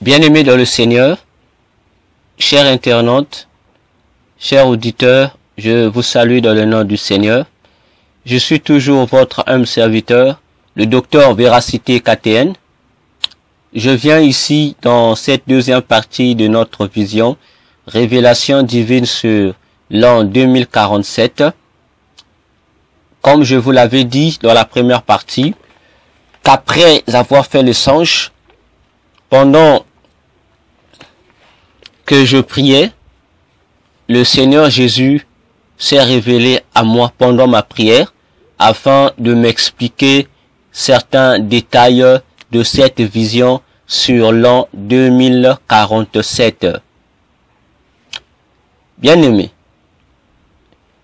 Bien-aimés dans le Seigneur, chers internautes, chers auditeurs, je vous salue dans le nom du Seigneur. Je suis toujours votre humble serviteur, le docteur Véracité KTN. Je viens ici dans cette deuxième partie de notre vision, révélation divine sur l'an 2047. Comme je vous l'avais dit dans la première partie, qu'après avoir fait le songe, pendant que je priais, le Seigneur Jésus s'est révélé à moi pendant ma prière afin de m'expliquer certains détails de cette vision sur l'an 2047. Bien-aimés,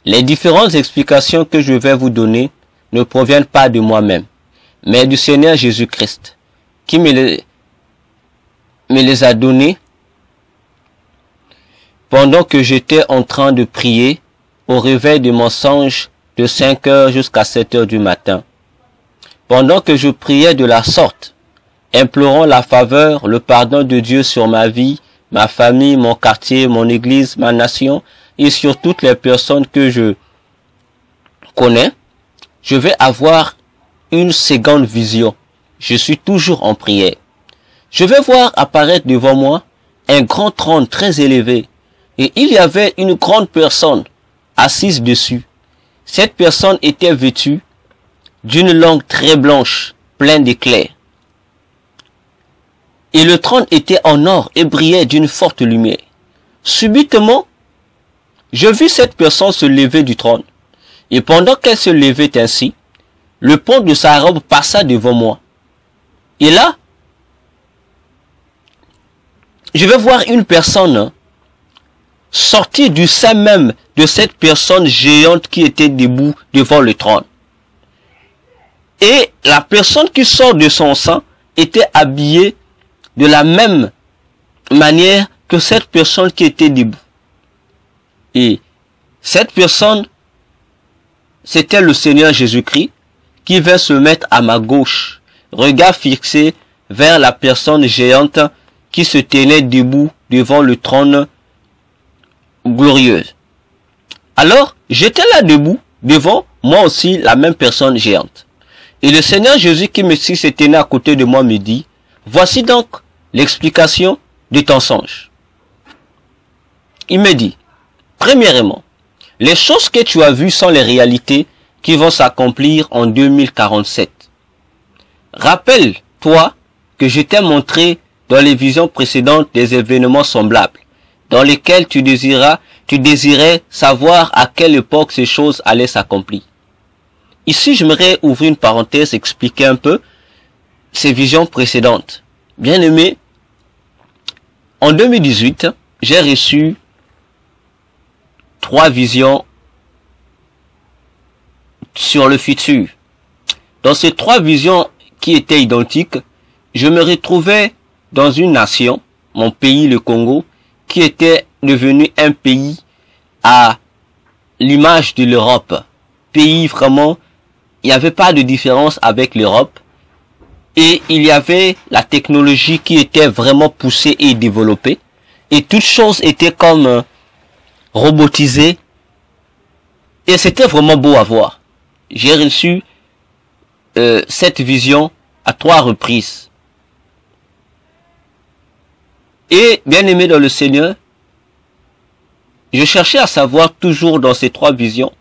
les différentes explications que je vais vous donner ne proviennent pas de moi-même, mais du Seigneur Jésus-Christ, qui me les a données pendant que j'étais en train de prier au réveil de mon songe de 5 heures jusqu'à 7 heures du matin. Pendant que je priais de la sorte, implorant la faveur, le pardon de Dieu sur ma vie, ma famille, mon quartier, mon église, ma nation et sur toutes les personnes que je connais, je vais avoir une seconde vision. Je suis toujours en prière. Je vais voir apparaître devant moi un grand trône très élevé. Et il y avait une grande personne assise dessus. Cette personne était vêtue d'une langue très blanche, pleine d'éclairs. Et le trône était en or et brillait d'une forte lumière. Subitement, je vis cette personne se lever du trône. Et pendant qu'elle se levait ainsi, le pont de sa robe passa devant moi. Et là, je vais voir une personne sortir du sein même de cette personne géante qui était debout devant le trône. Et la personne qui sort de son sein était habillée de la même manière que cette personne qui était debout. Et cette personne, c'était le Seigneur Jésus-Christ qui vint se mettre à ma gauche, regard fixé vers la personne géante qui se tenait debout devant le trône glorieuse. Alors, j'étais là debout, devant moi aussi la même personne géante. Et le Seigneur Jésus qui se tenait à côté de moi me dit, voici donc l'explication de ton songe. Il me dit, premièrement, les choses que tu as vues sont les réalités qui vont s'accomplir en 2047. Rappelle-toi que je t'ai montré dans les visions précédentes des événements semblables, dans lesquels tu désirais savoir à quelle époque ces choses allaient s'accomplir. Ici, j'aimerais ouvrir une parenthèse, expliquer un peu ces visions précédentes. Bien aimé, en 2018, j'ai reçu 3 visions sur le futur. Dans ces 3 visions qui étaient identiques, je me retrouvais dans une nation, mon pays, le Congo, qui était devenu un pays à l'image de l'Europe. Pays vraiment, il n'y avait pas de différence avec l'Europe. Et il y avait la technologie qui était vraiment poussée et développée. Et toutes choses étaient comme robotisées. Et c'était vraiment beau à voir. J'ai reçu cette vision à 3 reprises. Et, bien aimé dans le Seigneur, je cherchais à savoir toujours dans ces 3 visions,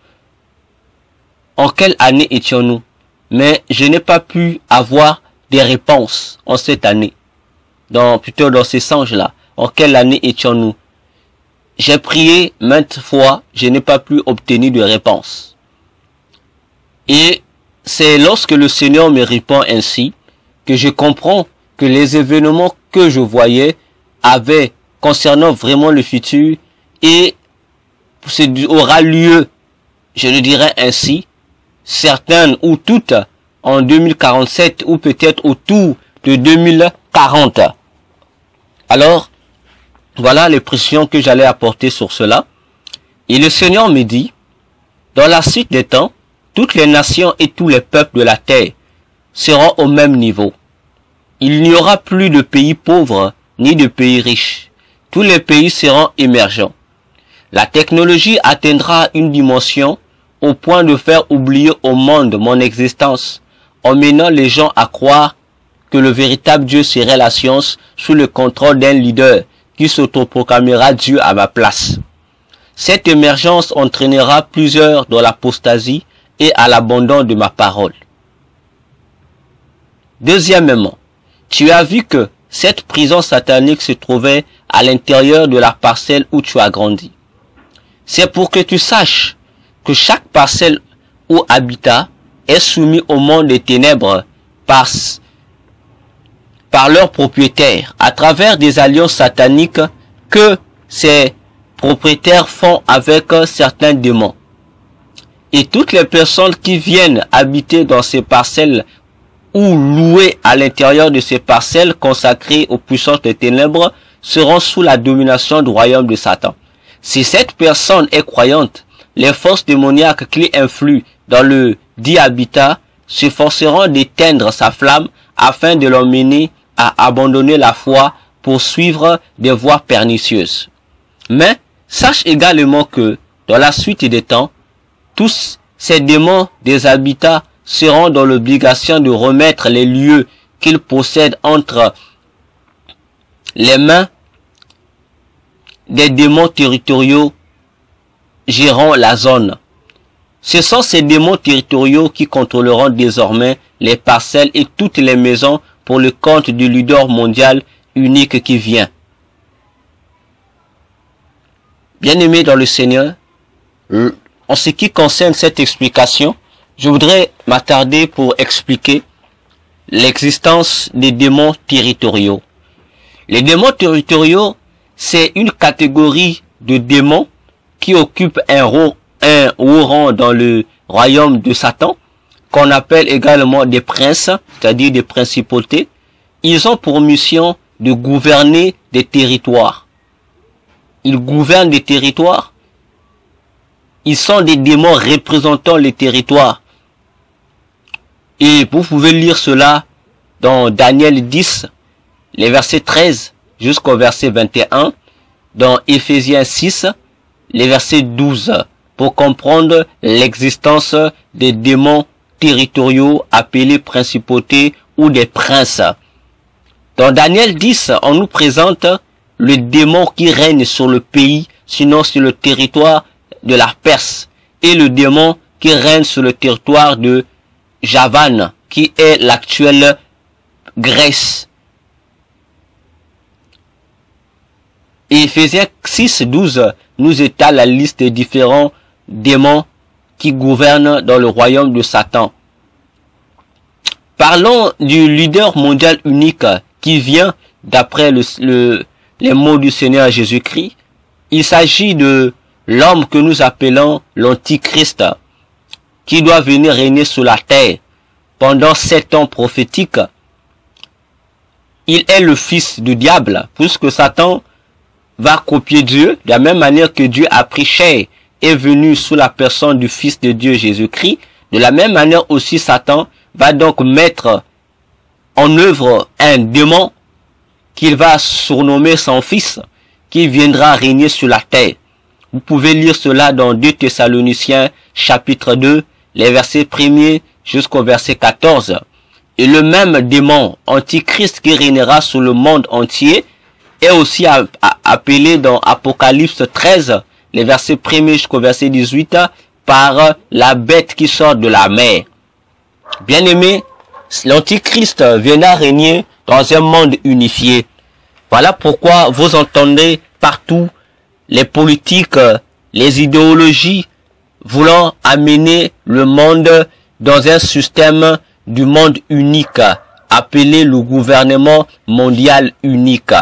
en quelle année étions-nous? Mais je n'ai pas pu avoir des réponses en cette année. Plutôt dans ces songes-là. En quelle année étions-nous? J'ai prié maintes fois, je n'ai pas pu obtenir de réponse. Et c'est lorsque le Seigneur me répond ainsi, que je comprends que les événements que je voyais avaient concernant vraiment le futur et aura lieu, je le dirais ainsi, certaines ou toutes en 2047 ou peut-être autour de 2040. Alors, voilà les précisions que j'allais apporter sur cela. Et le Seigneur me dit, dans la suite des temps, toutes les nations et tous les peuples de la terre seront au même niveau. Il n'y aura plus de pays pauvres ni de pays riches. Tous les pays seront émergents. La technologie atteindra une dimension au point de faire oublier au monde mon existence, en menant les gens à croire que le véritable Dieu serait la science sous le contrôle d'un leader qui s'autoproclamera Dieu à ma place. Cette émergence entraînera plusieurs dans l'apostasie et à l'abandon de ma parole. Deuxièmement, tu as vu que cette prison satanique se trouvait à l'intérieur de la parcelle où tu as grandi. C'est pour que tu saches que chaque parcelle ou habitat est soumis au monde des ténèbres par leurs propriétaires, à travers des alliances sataniques que ces propriétaires font avec certains démons. Et toutes les personnes qui viennent habiter dans ces parcelles ou louer à l'intérieur de ces parcelles consacrées aux puissances des ténèbres seront sous la domination du royaume de Satan. Si cette personne est croyante, les forces démoniaques qui influent dans le dit habitat s'efforceront d'éteindre sa flamme afin de l'emmener à abandonner la foi pour suivre des voies pernicieuses. Mais sache également que, dans la suite des temps, tous ces démons des habitats seront dans l'obligation de remettre les lieux qu'ils possèdent entre les mains des démons territoriaux gérant la zone. Ce sont ces démons territoriaux qui contrôleront désormais les parcelles et toutes les maisons pour le compte du leader mondial unique qui vient. Bien-aimés dans le Seigneur, en ce qui concerne cette explication, je voudrais m'attarder pour expliquer l'existence des démons territoriaux. Les démons territoriaux, c'est une catégorie de démons qui occupent un haut rang dans le royaume de Satan, qu'on appelle également des princes, c'est-à-dire des principautés. Ils ont pour mission de gouverner des territoires. Ils gouvernent des territoires. Ils sont des démons représentant les territoires. Et vous pouvez lire cela dans Daniel 10, les versets 13 jusqu'au verset 21, dans Éphésiens 6, les versets 12, pour comprendre l'existence des démons territoriaux appelés principautés ou des princes. Dans Daniel 10, on nous présente le démon qui règne sur le pays, sinon sur le territoire de la Perse, et le démon qui règne sur le territoire de Javan, qui est l'actuelle Grèce. Et Éphésiens 6, 12 nous étale la liste des différents démons qui gouvernent dans le royaume de Satan. Parlons du leader mondial unique qui vient d'après les mots du Seigneur Jésus-Christ. Il s'agit de l'homme que nous appelons l'Antichrist, qui doit venir régner sur la terre pendant 7 ans prophétiques. Il est le fils du diable, puisque Satan va copier Dieu, de la même manière que Dieu a pris chair et est venu sous la personne du Fils de Dieu Jésus-Christ. De la même manière aussi Satan va donc mettre en œuvre un démon qu'il va surnommer son fils, qui viendra régner sur la terre. Vous pouvez lire cela dans 2 Thessaloniciens chapitre 2, les versets 1er jusqu'au verset 14. Et le même démon, Antichrist, qui régnera sur le monde entier, est aussi appelé dans Apocalypse 13, les versets 1er jusqu'au verset 18, par la bête qui sort de la mer. Bien-aimés, l'Antichrist viendra régner dans un monde unifié. Voilà pourquoi vous entendez partout les politiques, les idéologies voulant amener le monde dans un système du monde unique, appelé le gouvernement mondial unique.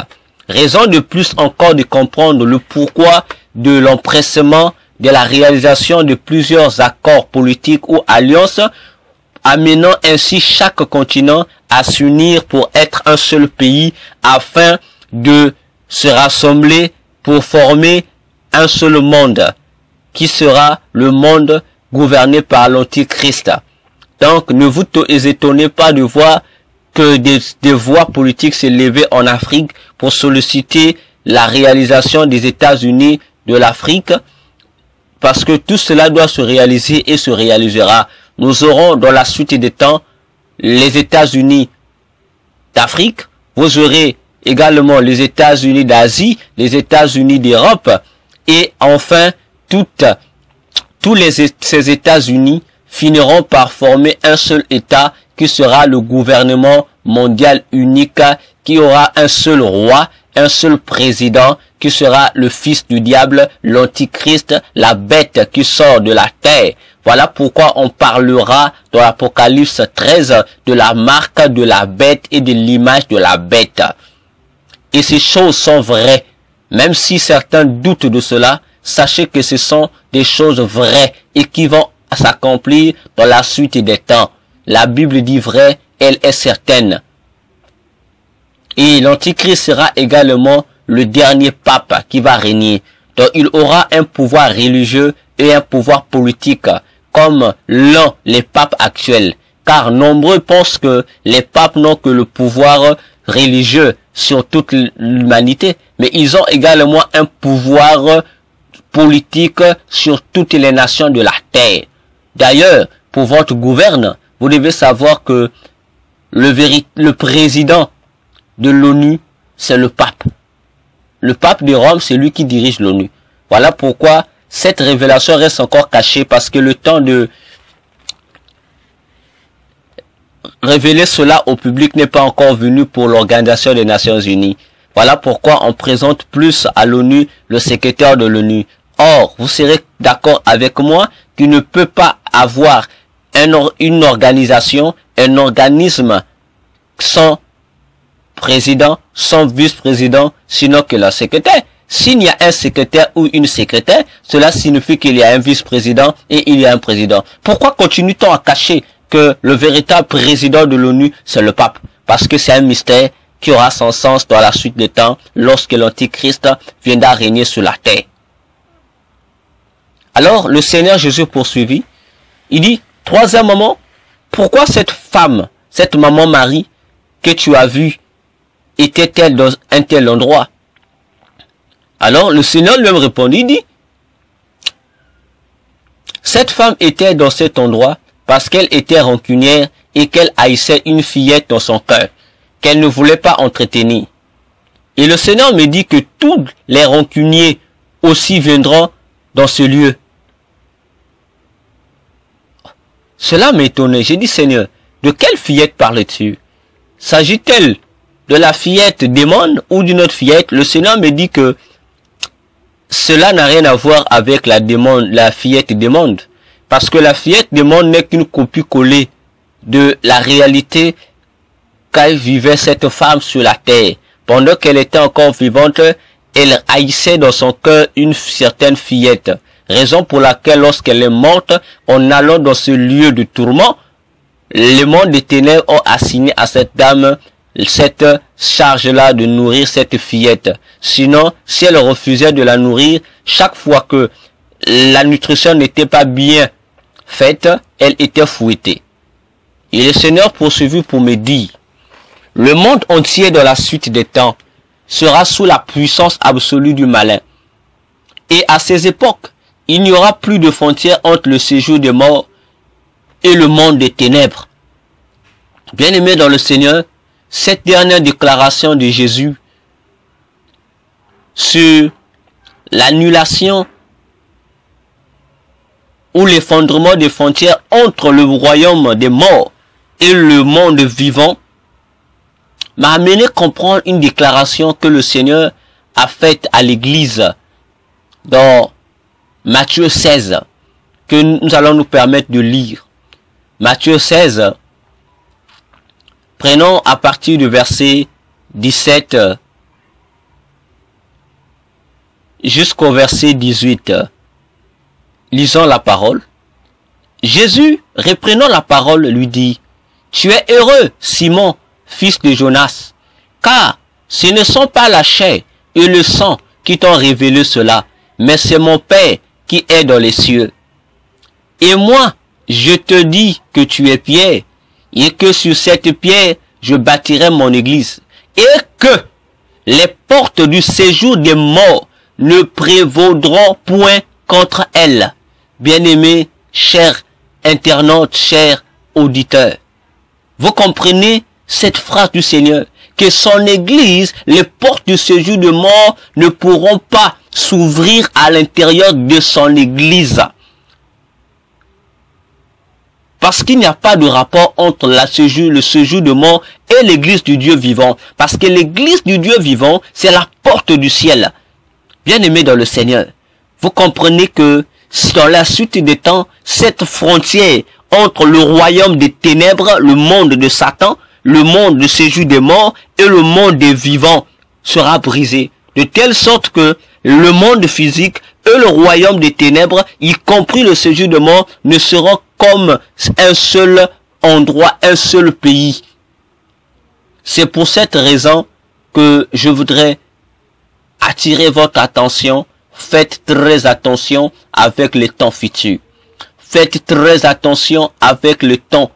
Raison de plus encore de comprendre le pourquoi de l'empressement de la réalisation de plusieurs accords politiques ou alliances, amenant ainsi chaque continent à s'unir pour être un seul pays afin de se rassembler pour former un seul monde, qui sera le monde gouverné par l'Antichrist. Donc, ne vous étonnez pas de voir que des voix politiques s'élevaient en Afrique pour solliciter la réalisation des États-Unis de l'Afrique, parce que tout cela doit se réaliser et se réalisera. Nous aurons dans la suite des temps les États-Unis d'Afrique, vous aurez également les États-Unis d'Asie, les États-Unis d'Europe, et enfin ces États-Unis finiront par former un seul État qui sera le gouvernement mondial unique, qui aura un seul roi, un seul président, qui sera le fils du diable, l'antichrist, la bête qui sort de la terre. Voilà pourquoi on parlera dans l'Apocalypse 13 de la marque de la bête et de l'image de la bête. Et ces choses sont vraies. Même si certains doutent de cela, sachez que ce sont des choses vraies et qui vont s'accomplir dans la suite des temps. La Bible dit vrai, elle est certaine. Et l'Antichrist sera également le dernier pape qui va régner. Donc il aura un pouvoir religieux et un pouvoir politique, comme l'ont les papes actuels. Car nombreux pensent que les papes n'ont que le pouvoir religieux sur toute l'humanité, mais ils ont également un pouvoir politique sur toutes les nations de la terre. D'ailleurs, pour votre gouverne, vous devez savoir que le président de l'ONU, c'est le pape. Le pape de Rome, c'est lui qui dirige l'ONU. Voilà pourquoi cette révélation reste encore cachée, parce que le temps de révéler cela au public n'est pas encore venu pour l'Organisation des Nations Unies. Voilà pourquoi on présente plus à l'ONU le secrétaire de l'ONU. Or, vous serez d'accord avec moi qu'il ne peut pas avoir une organisation, un organisme sans président, sans vice-président, sinon que le secrétaire. S'il y a un secrétaire ou une secrétaire, cela signifie qu'il y a un vice-président et il y a un président. Pourquoi continue-t-on à cacher que le véritable président de l'ONU, c'est le pape? Parce que c'est un mystère qui aura son sens dans la suite des temps, lorsque l'Antichrist viendra régner sur la terre. Alors, le Seigneur Jésus poursuivit. Il dit, troisième moment, pourquoi cette femme, cette maman Marie, que tu as vue, était-elle dans un tel endroit? Alors, le Seigneur lui répondit, il dit, cette femme était dans cet endroit parce qu'elle était rancunière et qu'elle haïssait une fillette dans son cœur, qu'elle ne voulait pas entretenir. Et le Seigneur me dit que tous les rancuniers aussi viendront dans ce lieu. Cela m'étonnait. J'ai dit, Seigneur, de quelle fillette parles-tu? S'agit-elle de la fillette démon ou d'une autre fillette? Le Seigneur me dit que cela n'a rien à voir avec la fillette démon. Parce que la fillette démon n'est qu'une copie collée de la réalité qu'elle vivait cette femme sur la terre. Pendant qu'elle était encore vivante, elle haïssait dans son cœur une certaine fillette. Raison pour laquelle lorsqu'elle est morte, en allant dans ce lieu de tourment, le monde des ténèbres ont assigné à cette dame cette charge-là de nourrir cette fillette. Sinon, si elle refusait de la nourrir, chaque fois que la nutrition n'était pas bien faite, elle était fouettée. Et le Seigneur poursuivit pour me dire, le monde entier dans la suite des temps sera sous la puissance absolue du malin. Et à ces époques, il n'y aura plus de frontières entre le séjour des morts et le monde des ténèbres. Bien-aimés dans le Seigneur, cette dernière déclaration de Jésus sur l'annulation ou l'effondrement des frontières entre le royaume des morts et le monde vivant m'a amené à comprendre une déclaration que le Seigneur a faite à l'Église dans Matthieu 16, que nous allons nous permettre de lire. Matthieu 16, prenons à partir du verset 17 jusqu'au verset 18. Lisons la parole. Jésus, reprenant la parole, lui dit, « Tu es heureux, Simon, fils de Jonas, car ce ne sont pas la chair et le sang qui t'ont révélé cela, mais c'est mon Père qui est dans les cieux. Et moi, je te dis que tu es Pierre, et que sur cette pierre, je bâtirai mon église, et que les portes du séjour des morts ne prévaudront point contre elle. Bien-aimés, chers internautes, chers auditeurs, vous comprenez cette phrase du Seigneur, que son église, les portes du séjour de mort ne pourront pas s'ouvrir à l'intérieur de son église. Parce qu'il n'y a pas de rapport entre le séjour de mort et l'église du Dieu vivant. Parce que l'église du Dieu vivant, c'est la porte du ciel. Bien-aimés dans le Seigneur, vous comprenez que dans la suite des temps, cette frontière entre le royaume des ténèbres, le monde de Satan, le monde de séjour des morts et le monde des vivants sera brisée. De telle sorte que le monde physique et le royaume des ténèbres, y compris le séjour de mort, ne seront comme un seul endroit, un seul pays. C'est pour cette raison que je voudrais attirer votre attention. Faites très attention avec les temps futurs. Faites très attention avec les temps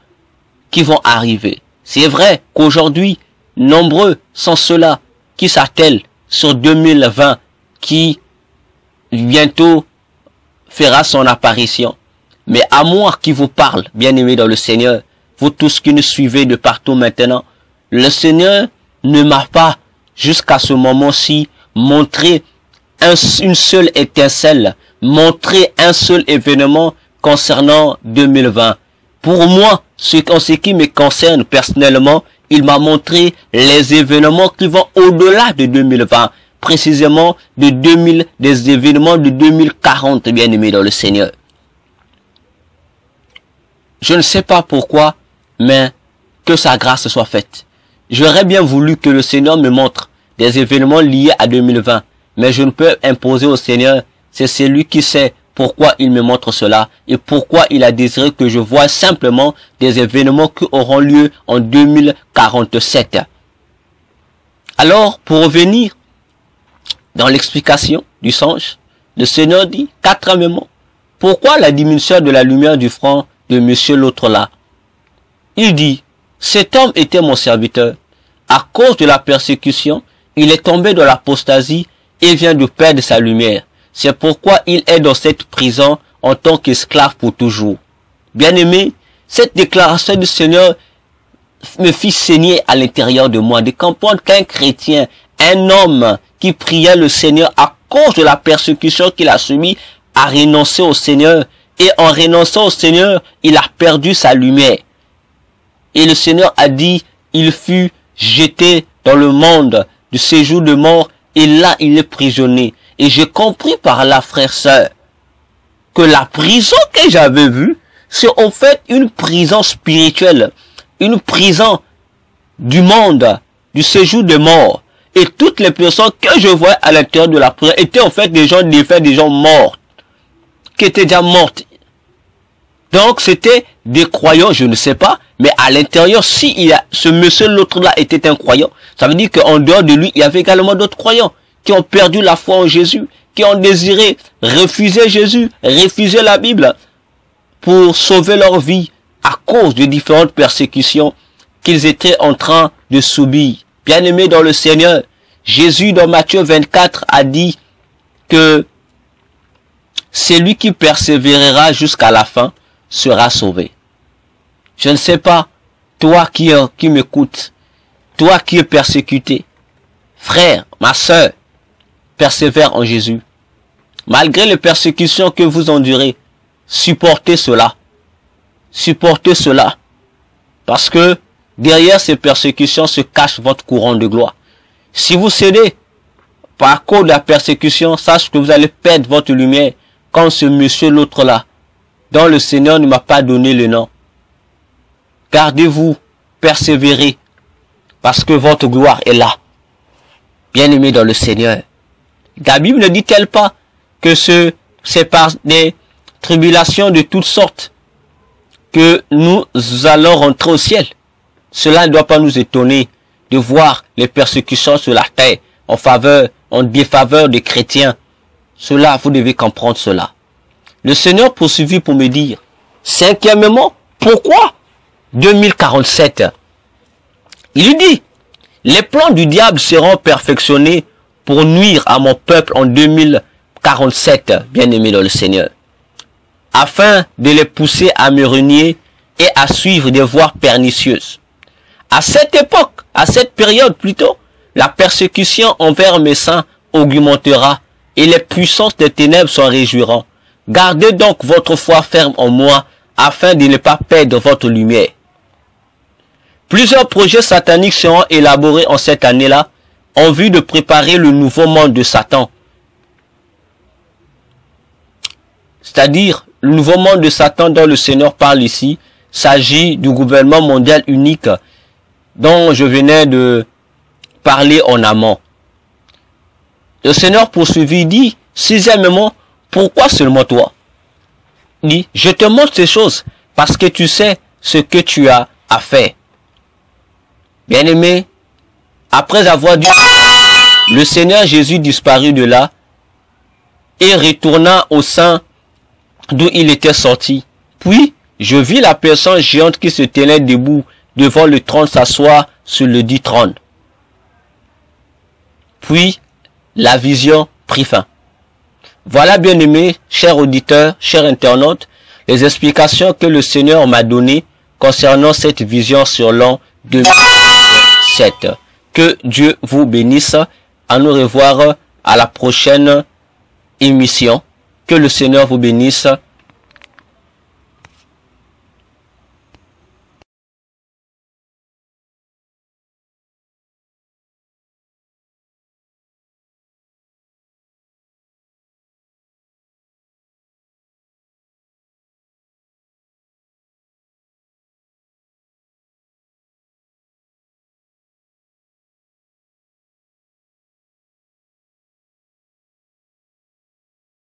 qui vont arriver. C'est vrai qu'aujourd'hui, nombreux sont ceux-là qui s'attellent sur 2020, qui bientôt fera son apparition. Mais à moi qui vous parle, bien-aimés dans le Seigneur, vous tous qui nous suivez de partout maintenant, le Seigneur ne m'a pas, jusqu'à ce moment-ci, montré une seule étincelle, montré un seul événement concernant 2020. Pour moi, en ce qui me concerne personnellement, il m'a montré les événements qui vont au-delà de 2020, précisément des événements de 2040, bien-aimés dans le Seigneur. Je ne sais pas pourquoi, mais que sa grâce soit faite. J'aurais bien voulu que le Seigneur me montre des événements liés à 2020, mais je ne peux imposer au Seigneur, c'est celui qui sait pourquoi il me montre cela et pourquoi il a désiré que je voie simplement des événements qui auront lieu en 2047. Alors, pour revenir dans l'explication du songe, le Seigneur dit, quatrièmement, pourquoi la diminution de la lumière du front de monsieur l'autre là? Il dit, cet homme était mon serviteur. À cause de la persécution, il est tombé dans l'apostasie et vient de perdre sa lumière. C'est pourquoi il est dans cette prison en tant qu'esclave pour toujours. Bien-aimé, cette déclaration du Seigneur me fit saigner à l'intérieur de moi, de comprendre qu'un chrétien, un homme qui priait le Seigneur à cause de la persécution qu'il a subie, a renoncé au Seigneur. Et en renonçant au Seigneur, il a perdu sa lumière. Et le Seigneur a dit, il fut jeté dans le monde du séjour de mort, et là il est prisonnier. Et j'ai compris par là, frère, sœur, que la prison que j'avais vue, c'est en fait une prison spirituelle, une prison du monde, du séjour de mort. Et toutes les personnes que je vois à l'intérieur de la prison étaient en fait des gens défaits, des gens morts, qui étaient déjà mortes. Donc c'était des croyants, je ne sais pas, mais à l'intérieur, si ce monsieur l'autre-là était un croyant, ça veut dire qu'en dehors de lui, il y avait également d'autres croyants qui ont perdu la foi en Jésus, qui ont désiré refuser Jésus, refuser la Bible pour sauver leur vie à cause de différentes persécutions qu'ils étaient en train de subir. Bien-aimés dans le Seigneur, Jésus dans Matthieu 24 a dit que celui qui persévérera jusqu'à la fin sera sauvé. Je ne sais pas, toi qui m'écoutes, toi qui es persécuté, frère, ma sœur, persévère en Jésus. Malgré les persécutions que vous endurez, supportez cela. Supportez cela. Parce que derrière ces persécutions se cache votre couronne de gloire. Si vous cédez par cause de la persécution, sache que vous allez perdre votre lumière comme ce monsieur l'autre là, dont le Seigneur ne m'a pas donné le nom. Gardez-vous, persévérez, parce que votre gloire est là. Bien-aimés dans le Seigneur. La Bible ne dit-elle pas que c'est par des tribulations de toutes sortes que nous allons rentrer au ciel? Cela ne doit pas nous étonner de voir les persécutions sur la terre en défaveur des chrétiens. Cela, vous devez comprendre cela. Le Seigneur poursuivit pour me dire, cinquièmement, pourquoi 2047? Il dit, les plans du diable seront perfectionnés pour nuire à mon peuple en 2047, bien-aimés dans le Seigneur, afin de les pousser à me renier et à suivre des voies pernicieuses. À cette époque, à cette période plutôt, la persécution envers mes saints augmentera et les puissances des ténèbres s'en réjouiront. Gardez donc votre foi ferme en moi afin de ne pas perdre votre lumière. Plusieurs projets sataniques seront élaborés en cette année-là en vue de préparer le nouveau monde de Satan. C'est-à-dire, le nouveau monde de Satan dont le Seigneur parle ici, s'agit du gouvernement mondial unique dont je venais de parler en amont. Le Seigneur poursuivit, dit, sixièmement, pourquoi seulement toi? Il dit, je te montre ces choses parce que tu sais ce que tu as à faire. Bien-aimé, après avoir dit, le Seigneur Jésus disparut de là et retourna au sein d'où il était sorti. Puis, je vis la personne géante qui se tenait debout devant le trône s'asseoir sur le dit trône. Puis, la vision prit fin. Voilà, bien-aimés, chers auditeurs, chers internautes, les explications que le Seigneur m'a données concernant cette vision sur l'an 2007. Que Dieu vous bénisse. À nous revoir à la prochaine émission. Que le Seigneur vous bénisse.